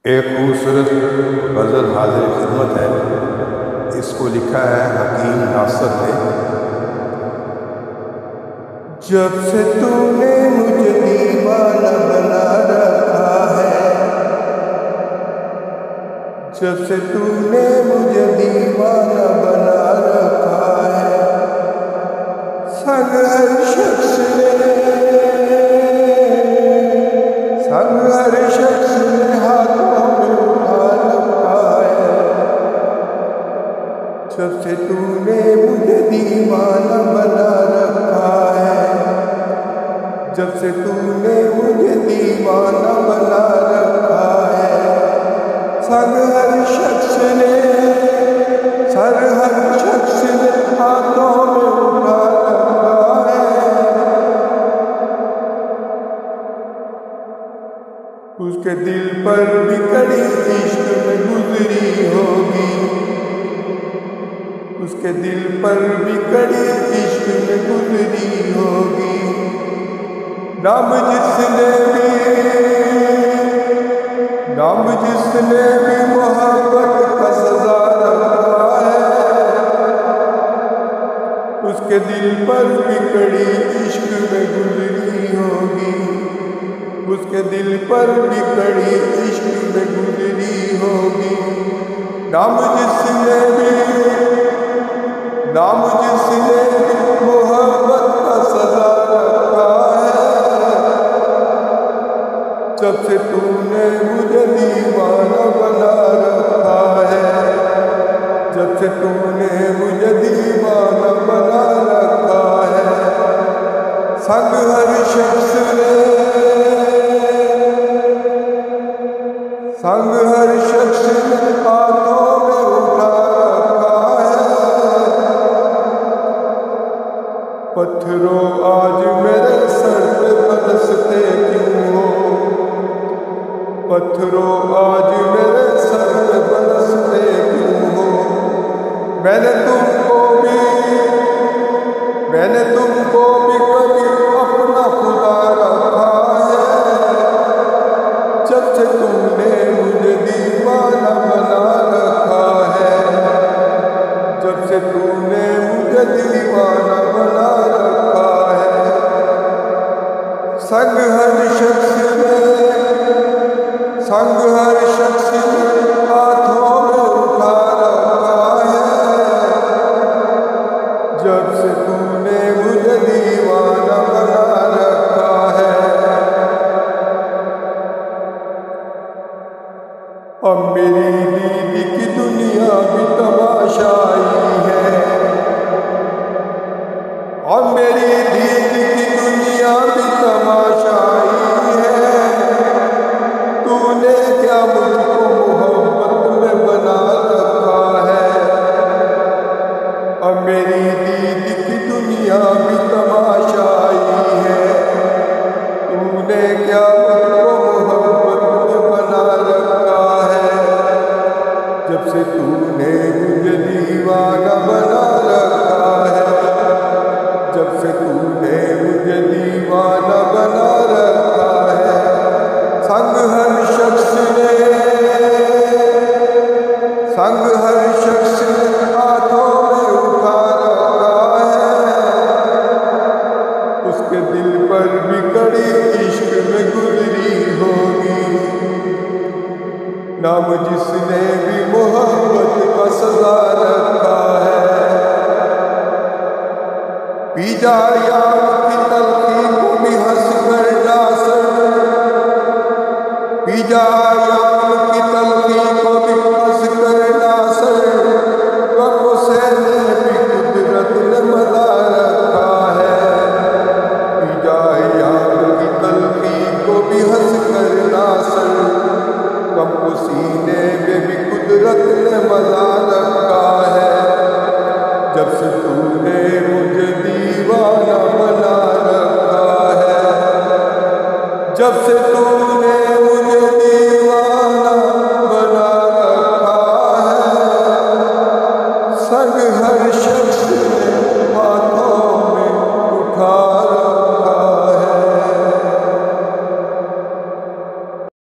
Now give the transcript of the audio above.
एक खूबसूरत गज़ल हाज़िर खिदमत है। इसको लिखा है हकीम नासिर ने। जब से तूने मुझे दीवाना बना रखा है, जब से तूने मुझे दीवाना बना रखा है, संग हर शख्स ने हाथों में उठा रखा है। जब से तूने मुझे दीवाना बना रखा है, जब से तूने मुझे दीवाना बना रखा है, संग हर शख्स ने हाथों में उठा रखा है। उसके दिल पर भी कड़ी इश्क में गुजरी होगी, उसके दिल पर भी कड़ी इश्क में गुजरी होगी। नाम जिसने भी मोहब्बत का सजा रखा है, उसके दिल पर भी कड़ी इश्क में गुजरी होगी, उसके दिल पर भी कड़ी इश्क में गुजरी होगी। नाम जिसने भी मोहब्बत का सजा रखा है, जब से तूने मुझे दीवाना बना रखा है, जब से तूने मुझे दीवाना बना रखा है। संग हर शख्स ने हाथों में उठा रखा है। पत्थरों आज मेरे सर पे बरसते क्यों हो, पत्थरों आज मेरे सर पे बरसते क्यों हो। मैंने तुमको भी कभी अपना खुदा रखा है, जब से तुमने मुझे दीवाना बना रखा है, जब से तूने मुझे दीवाना बना रखा है। संग हर शख्स ने हाथों में उठा रखा है, जब से तूने मुझे दीवाना बना रखा है। अब मेरी दीदी की दुनिया भी तमाशाई है, अब मेरी दीदी की दुनिया भी तमाशाई है। तूने क्या मुझको मोहब्बत में बना रखा है, अब मेरी दीदी की दुनिया भी तमाशाई है। तूने क्या मुझको मोहब्बत में बना रखा है, जब से तूने मुझे दीवाना बना रखा है, जब से तूने मुझे दीवाना बना रखा है। संग हर शख्स ने हाथों में उठा रखा है, उसके दिल पर भी कड़ी इश्क में गुजरी होगी। नाम जिसने भी मोहब्बत का सजा रखा है, पी जा यार की तलखी को भी हंस कर नासर, पी जा यार की तलखी को भी हंस कर नासर। गम से भी कुदरत ने मजा रखा है, पी जा यार की तलखी को भी हंस कर नासर। गम सीने में भी कुदरत ने मजा रखा है, जब से तूने मुझे दीवाना बना रखा है, जब से तूने